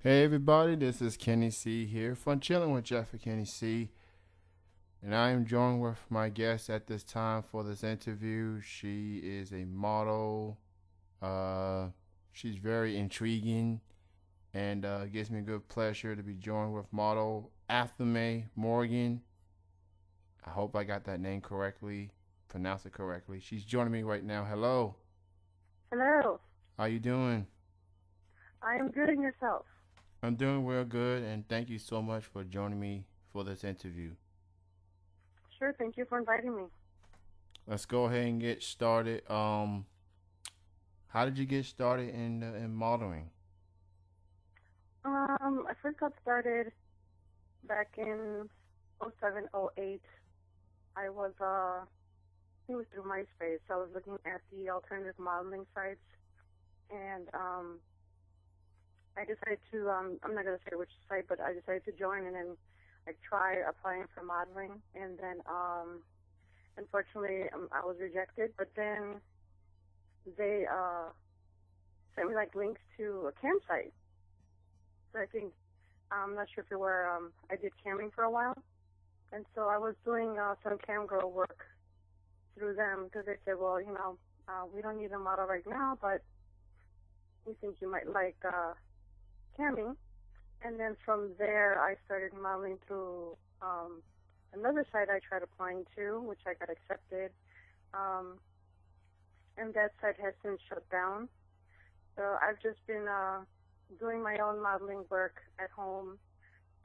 Hey everybody, this is Kenny C here, Fun Chilling with Jeff and Kenny C. And I am joined with my guest at this time for this interview. She is a model. Uh, she's very intriguing and gives me good pleasure to be joined with model Athame Morrigan. I hope I got that name correctly, pronounced it correctly. She's joining me right now. Hello. Hello. How you doing? I am good in yourself. I'm doing real good, and thank you so much for joining me for this interview. Sure, thank you for inviting me. Let's go ahead and get started. How did you get started in modeling? I first got started back in '07, '08. I was, it was through MySpace. I was looking at the alternative modeling sites, and I decided to, I'm not going to say which site, but I decided to join and then like try applying for modeling. And then, unfortunately, I was rejected, but then they sent me like links to a campsite. So I think, I'm not sure if you're aware, I did camming for a while. And so I was doing some cam girl work through them because they said, well, we don't need a model right now, but we think you might like camming. And then from there, I started modeling through another site I tried applying to, which I got accepted. And that site has since shut down. So I've just been doing my own modeling work at home.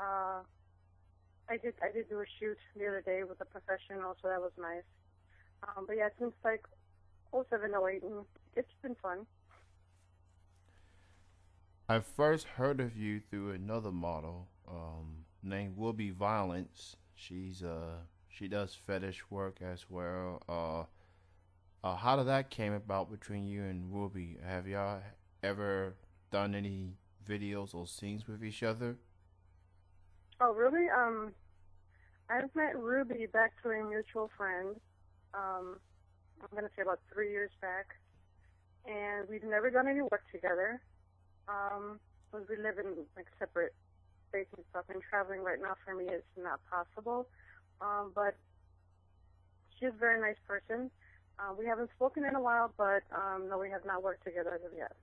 I did do a shoot the other day with a professional, so that was nice. But yeah, since like '07, '08, and it's been fun. I first heard of you through another model named Will Be Violence. She does fetish work as well. How did that came about between you and Ruby? Have y'all ever done any videos or scenes with each other? Oh, really? I've met Ruby back through a mutual friend. I'm going to say about 3 years back. And we've never done any work together. Because we live in like separate states and stuff, and traveling right now for me is not possible. But she's a very nice person. We haven't spoken in a while, but no, we have not worked together as of yet.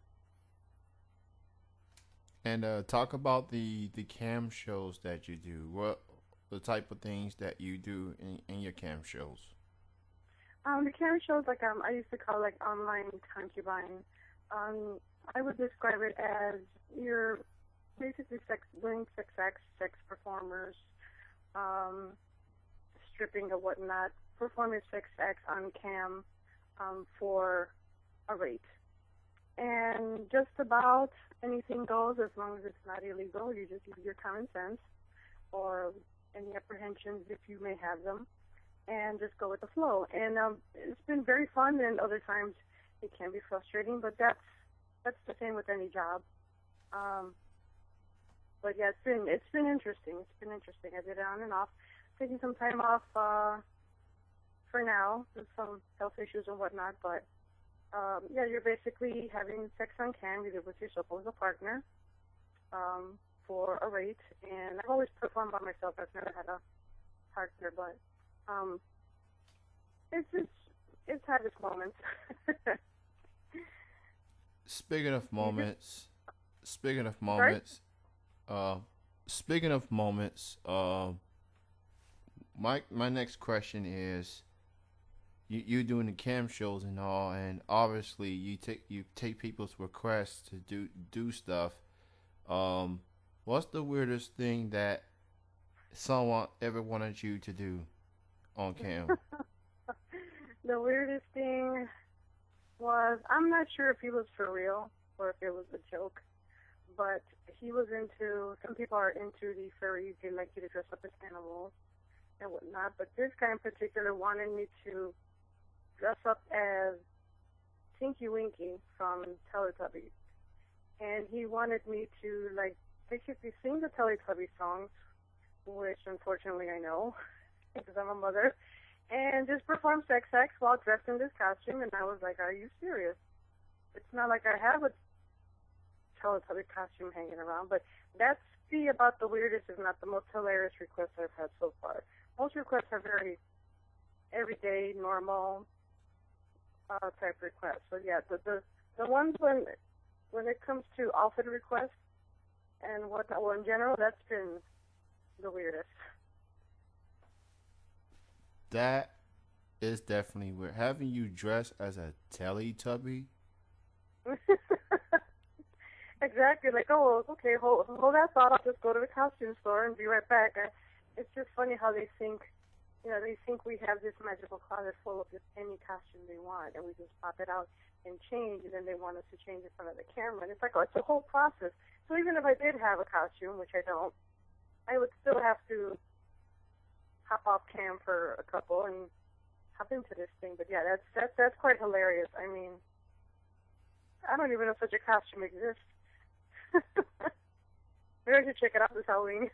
And talk about the cam shows that you do. What the type of things that you do in your cam shows? The camera shows like I used to call like online concubine. I would describe it as you're basically doing sex acts, sex performers, stripping or whatnot, performing sex acts on cam for a rate. And just about anything goes as long as it's not illegal. You just use your common sense or any apprehensions if you may have them, and just go with the flow. And it's been very fun, and other times it can be frustrating, but that's the same with any job. But yeah, it's been interesting. It's been interesting. I did it on and off, taking some time off for now with some health issues and whatnot. But yeah, you're basically having sex on cam, either with yourself or with a partner, for a rate. And I've always performed by myself. I've never had a partner, but it's just it's had its moments. Speaking of You just moments, speaking of sorry? moments, uh, speaking of moments, my next question is you doing the cam shows and all, and obviously you take people's requests to do stuff. Um, what's the weirdest thing that someone ever wanted you to do on cam? The weirdest thing was, I'm not sure if he was for real or if it was a joke, but he was into, some people are into the furries, they like you to dress up as animals and whatnot, but this guy in particular wanted me to dress up as Tinky Winky from Teletubbies. And he wanted me to, like, basically sing the Teletubby songs, which unfortunately I know, because I'm a mother, and just perform sex acts while dressed in this costume. And I was like, are you serious? It's not like I have a Teletubby costume hanging around. But that's about the weirdest, if not the most hilarious requests I've had so far. Most requests are very everyday, normal type requests. So yeah, the ones when it comes to outfit requests and whatnot, well, in general, that's been the weirdest. That is definitely weird. Having you dress as a Teletubby? Exactly. Like, oh, okay, hold that thought. I'll just go to the costume store and be right back. It's just funny how they think, they think we have this magical closet full of just any costume they want, and we just pop it out and change, and then they want us to change in front of the camera. And it's like, oh, it's a whole process. So even if I did have a costume, which I don't, I would still have to hop off cam for a couple and hop into this thing. But yeah, that's quite hilarious. I mean, I don't even know if such a costume exists. Maybe I should check it out this Halloween.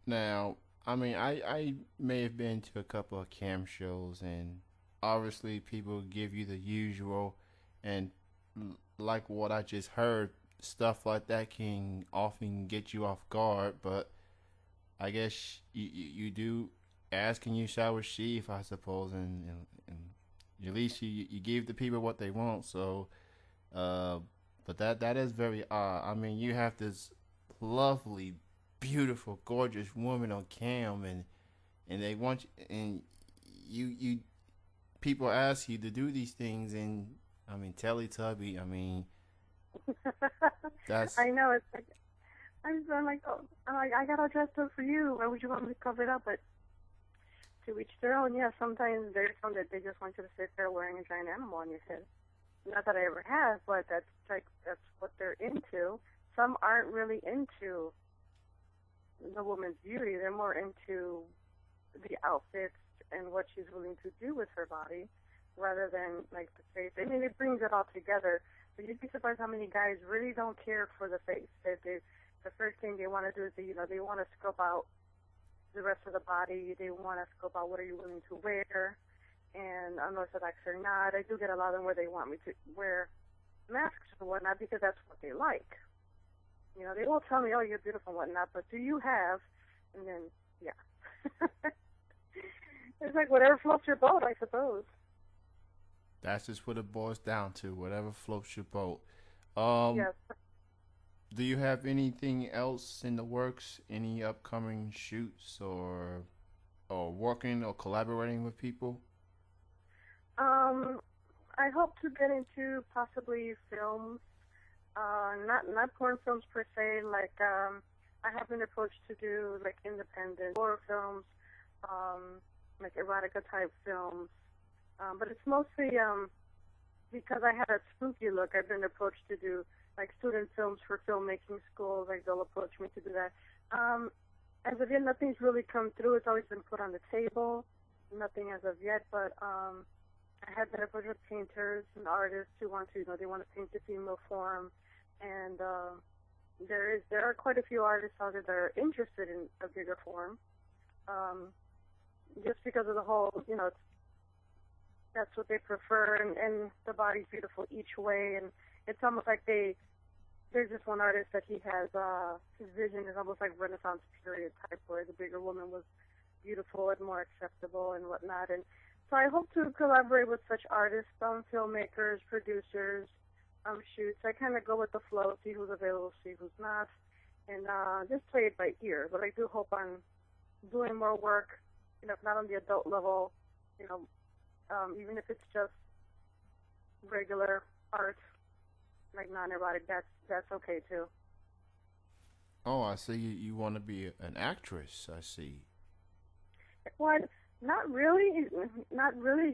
Now, I mean, I may have been to a couple of cam shows, and obviously people give you the usual, and like what I just heard, stuff like that can often get you off guard, but I guess you do ask and you shall receive, I suppose, and at least you give the people what they want. So, but that is very odd. I mean, you have this lovely, beautiful, gorgeous woman on cam, and they want you, and you people ask you to do these things, and I mean, Teletubby. I mean, that's. I know, it's like I'm like, oh, I gotta dress up for you. Why would you want me to cover it up? But to each their own. Yeah, sometimes there's some that they just want you to sit there wearing a giant animal on your head. Not that I ever have, but that's what they're into. Some aren't really into the woman's beauty. They're more into the outfits and what she's willing to do with her body, rather than like the face. I mean, it brings it all together. But you'd be surprised how many guys really don't care for the face. The first thing they want to do is they want to scope out the rest of the body. They want to scope out what are you willing to wear, and unorthodox or not. I do get a lot of them where they want me to wear masks or whatnot because that's what they like. They won't tell me, oh, you're beautiful and whatnot, but do you have? And then, yeah. It's like whatever floats your boat, I suppose. That's just what it boils down to. Whatever floats your boat. Yes. Do you have anything else in the works? Any upcoming shoots or working or collaborating with people? I hope to get into possibly films. Not porn films per se. Like I have been approached to do like independent horror films, like erotica type films. But it's mostly because I had a spooky look. I've been approached to do like student films for filmmaking schools. Like they'll approach me to do that. As of yet, nothing's really come through. It's always been put on the table. Nothing as of yet, but I have been approached with painters and artists who want to, they want to paint the female form, and there are quite a few artists out there that are interested in a bigger form, just because of the whole, that's what they prefer, and the body's beautiful each way, and it's almost like there's this one artist that he has, his vision is almost like Renaissance period type, where the bigger woman was beautiful and more acceptable and whatnot, and so I hope to collaborate with such artists, filmmakers, producers, shoots. I kind of go with the flow, see who's available, see who's not, and just play it by ear. But I do hope on doing more work, if not on the adult level, even if it's just regular art, like non-erotic, that's okay too. Oh, I see. You want to be an actress, I see. Well, not really.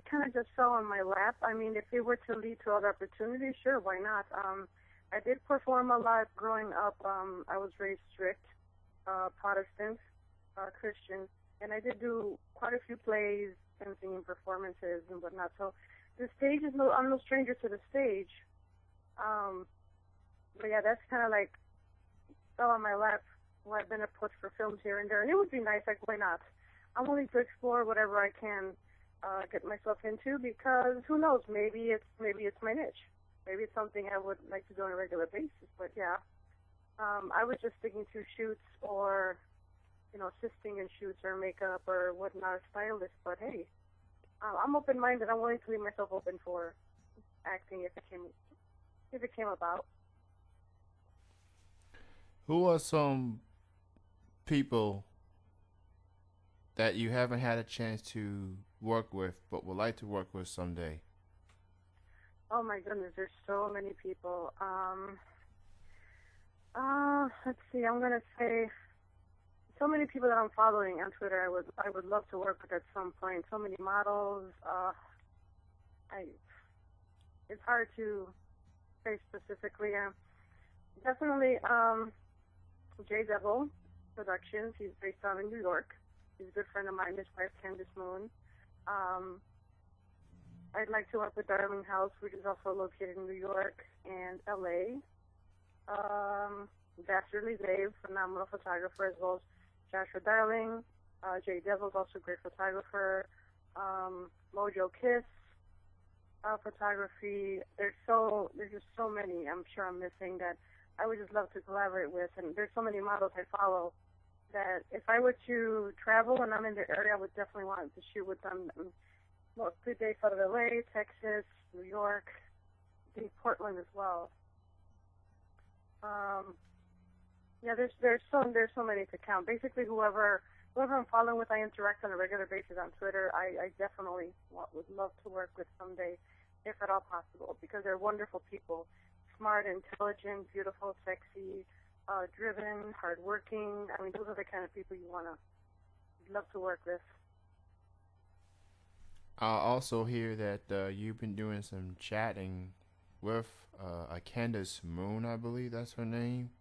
Kind of just fell on my lap. I mean, if it were to lead to other opportunities, sure, why not? I did perform a lot growing up. I was raised strict, Protestant, Christian, and I did do quite a few plays and singing performances and whatnot. So the stage I'm no stranger to the stage. But yeah, that's kind of like fell on my lap. Well, I've been approached for films here and there, and it would be nice. Like, why not? I'm willing to explore whatever I can get myself into, because who knows? Maybe it's my niche. maybe it's something I would like to do on a regular basis. But yeah, I was just sticking to shoots or, assisting in shoots or makeup or whatnot, stylist. But hey, I'm open-minded. I'm willing to leave myself open for acting if it came about. Who are some people that you haven't had a chance to work with but would like to work with someday? Oh my goodness, there's so many people. Let's see. I'm gonna say so many people that I'm following on Twitter. I would love to work with at some point. So many models. It's hard to say specifically. Definitely. J Devil Productions. He's based out in New York. He's a good friend of mine. His wife Candace Moon. I'd like to work with Darling House, which is also located in New York and LA. Dastardly Dave, phenomenal photographer, as well as Joshua Darling. J Devil's also a great photographer. Mojo Kiss photography. There's just so many. I'm sure I'm missing that I would just love to collaborate with. And there's so many models I follow that if I were to travel and I'm in the area, I would definitely want to shoot with them. Mostly based out of LA, Texas, New York, Portland as well. Yeah, there's so many to count. Basically, whoever I'm following with, I interact on a regular basis on Twitter. I definitely would love to work with someday, if at all possible, because they're wonderful people, smart, intelligent, beautiful, sexy, driven, hardworking. I mean, those are the kind of people you love to work with. I also hear that you've been doing some chatting with a Candace Moon, I believe that's her name.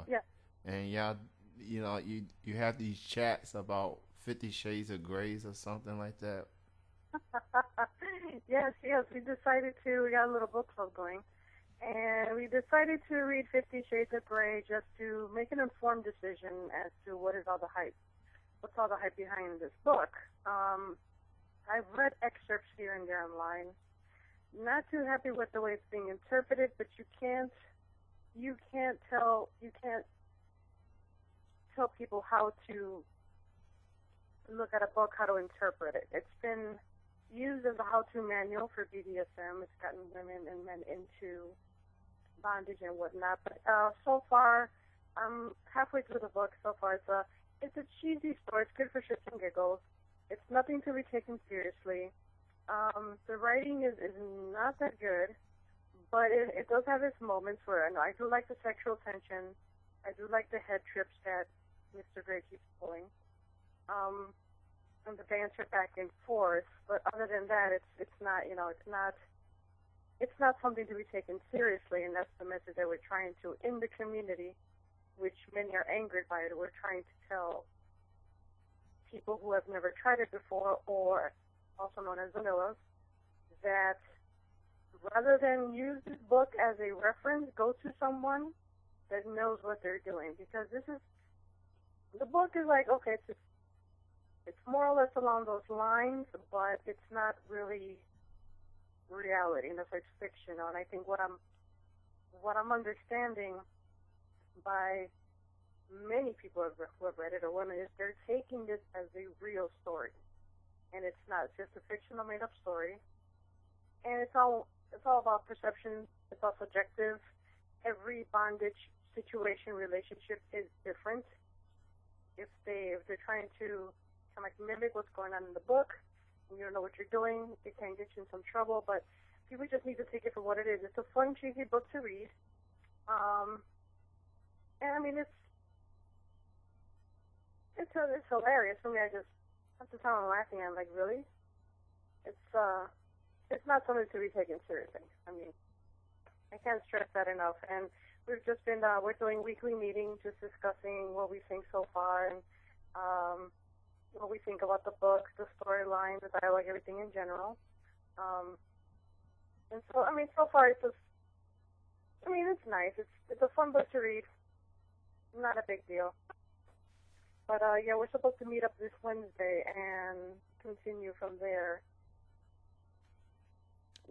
Yeah. And y'all, you have these chats about 50 Shades of Grays or something like that. Yes. We got a little book club going, and we decided to read 50 Shades of Grey just to make an informed decision as to what's all the hype behind this book. I've read excerpts here and there online. Not too happy with the way it's being interpreted, but you can't tell people how to look at a book, how to interpret it. It's been used as a how-to manual for BDSM. It's gotten women and men into bondage and whatnot. But so far, I'm halfway through the book. So far, it's a cheesy story. It's good for shits and giggles. It's nothing to be taken seriously. The writing is not that good, but it does have its moments where I do like the sexual tension. I do like the head trips that Mr. Gray keeps pulling, and the banter back and forth. But other than that, it's not something to be taken seriously, and that's the message that we're trying to in the community, which many are angered by it. We're trying to tell people who have never tried it before, or also known as vanillas, that rather than use this book as a reference, go to someone that knows what they're doing, because the book is like, okay, it's more or less along those lines, but it's not really reality, and that's like fiction. And I think what I'm understanding by many people who have read it, or women, is they're taking this as a real story, and it's not. It's just a fictional, made-up story, and it's all about perception. It's all subjective. Every bondage situation, relationship is different. If they're trying to kind of like mimic what's going on in the book, and you don't know what you're doing, it can get you in some trouble. But people just need to take it for what it is. It's a fun, cheesy book to read, and I mean it's hilarious for me. I just have to tell I'm laughing. I'm like, really? It's not something to be taken seriously. I mean, I can't stress that enough. And we've just been we're doing weekly meetings, just discussing what we think so far, and what we think about the book, the storyline, the dialogue, everything in general. And so, I mean, so far it's nice. It's a fun book to read. Not a big deal. But yeah, we're supposed to meet up this Wednesday and continue from there.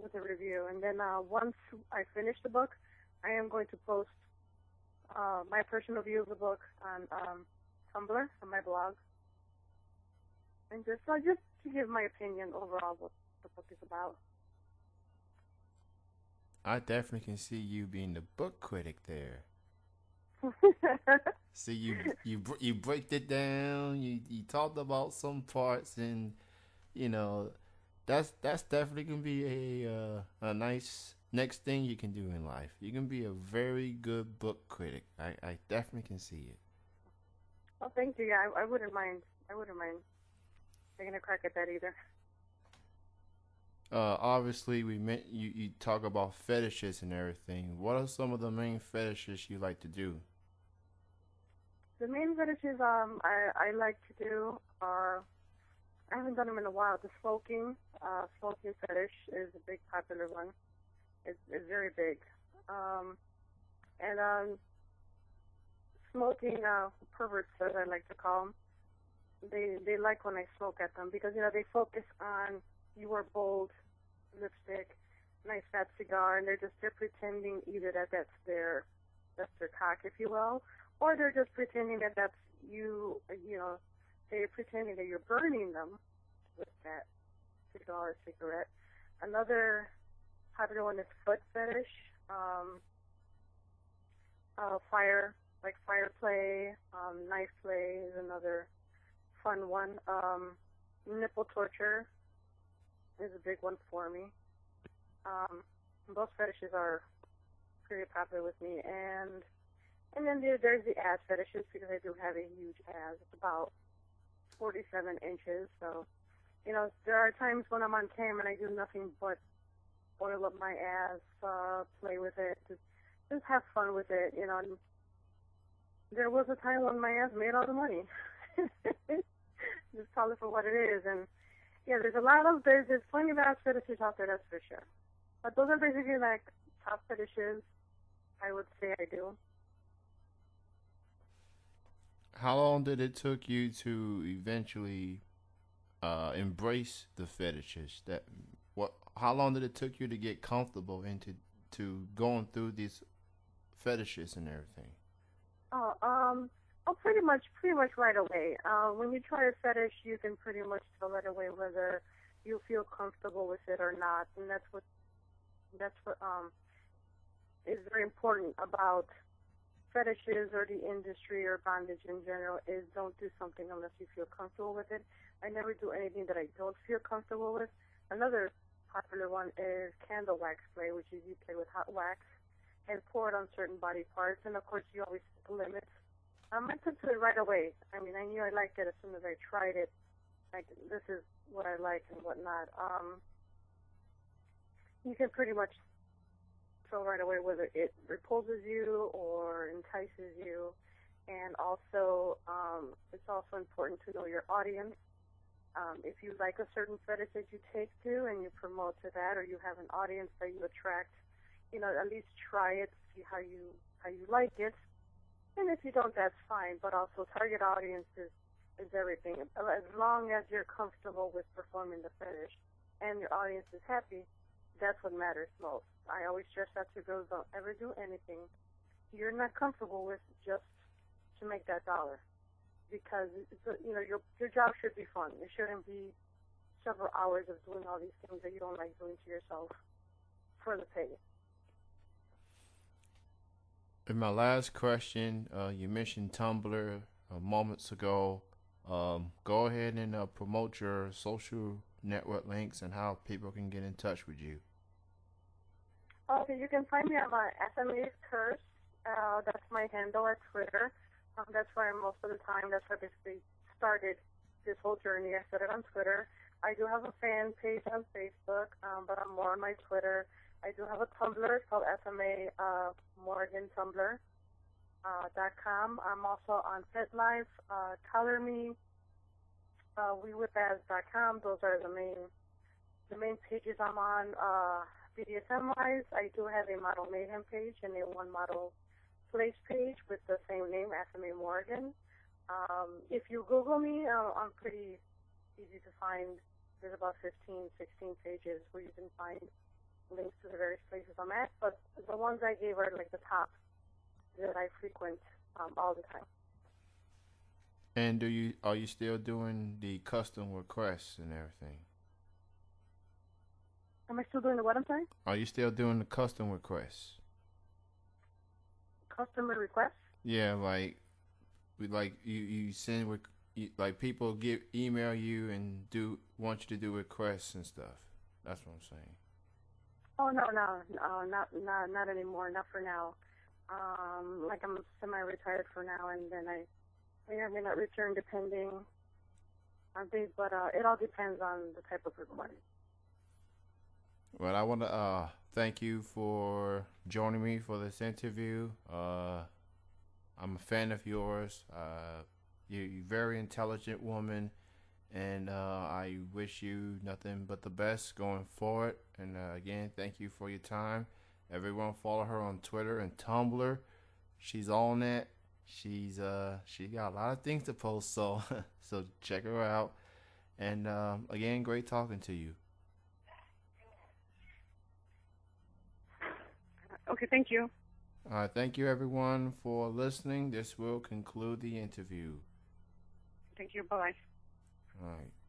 with a review. And then once I finish the book, I am going to post my personal view of the book on Tumblr, on my blog, and just to give my opinion overall what the book is about. I definitely can see you being the book critic there. See, you break it down. You talked about some parts, and you know that's definitely gonna be a nice next thing you can do in life. You can be a very good book critic. I definitely can see it. Well, thank you. Yeah, I wouldn't mind. I wouldn't mind taking a crack at that either. Obviously, you talk about fetishes and everything. What are some of the main fetishes you like to do? The main fetishes I like to do are, I haven't done them in a while. The smoking fetish is a big popular one. It's very big. And smoking perverts, as I like to call them, they like when I smoke at them because they focus on your bold lipstick, nice fat cigar, and they're pretending either that's their cock, if you will, or they're just pretending that that's you. They're pretending that you're burning them with that cigar or cigarette. Another popular one is foot fetish. Fire play, knife play is another fun one. Nipple torture is a big one for me. Those fetishes are pretty popular with me, and then there's the ass fetishes because I do have a huge ass. It's about 47 inches, so there are times when I'm on cam and I do nothing but oil up my ass, play with it, just have fun with it. And there was a time when my ass made all the money. Just call it for what it is, and yeah, there's plenty of ass fetishes out there, that's for sure. But those are basically like top fetishes, I would say I do. How long did it took you to eventually embrace the fetishes? How long did it took you to get comfortable into going through these fetishes and everything? Pretty much right away. When you try a fetish, you can pretty much tell right away whether you feel comfortable with it or not, and that's what is very important about fetishes or the industry or bondage in general is don't do something unless you feel comfortable with it. I never do anything that I don't feel comfortable with. Another popular one is candle wax play, which is you play with hot wax and pour it on certain body parts, and of course you always set the limits. I took to it right away. I mean, I knew I liked it as soon as I tried it. Like, this is what I like and whatnot. You can pretty much tell right away whether it repulses you or entices you. And also, it's also important to know your audience. If you like a certain fetish that you take to and you promote to that, or you have an audience that you attract, at least try it, see how you like it. And if you don't, that's fine. But also, target audience is everything. As long as you're comfortable with performing the fetish and your audience is happy, that's what matters most. I always stress that to girls: don't ever do anything you're not comfortable with just to make that dollar. Because your job should be fun. It shouldn't be several hours of doing all these things that you don't like doing to yourself for the pay. In my last question, you mentioned Tumblr moments ago. Go ahead and promote your social network links and how people can get in touch with you. Okay, you can find me on my Athame Curse. That's my handle at Twitter. That's where most of the time, that's where I basically started this whole journey. I started on Twitter. I do have a fan page on Facebook, but I'm more on my Twitter. I do have a Tumblr. It's called Athame Morrigan Tumblr.com. I'm also on FetLife, Color Me, WeWhipAds.com. Those are the main pages I'm on. BDSM-wise, I do have a Model Mayhem page and a One Model Place page with the same name, Athame Morrigan. If you Google me, I'm pretty easy to find. There's about 15, 16 pages where you can find links to the various places I'm at, but the ones I gave are like the top that I frequent all the time. And are you still doing the custom requests and everything? Am I still doing the what? I'm sorry? Are you still doing the custom requests? Customer requests? Yeah, like you send like people email you and want you to do requests and stuff. That's what I'm saying. Oh no, not anymore. Not for now. Like I'm semi-retired for now, and then I may or may not return depending on things, but it all depends on the type of request. Well, I want to thank you for joining me for this interview. I'm a fan of yours. You're a very intelligent woman, and I wish you nothing but the best going forward. And again, thank you for your time. Everyone follow her on Twitter and Tumblr. She's on that. She got a lot of things to post, so so check her out. And again, great talking to you. Okay, thank you. All right, thank you everyone for listening. This will conclude the interview. Thank you. Bye-bye. All right.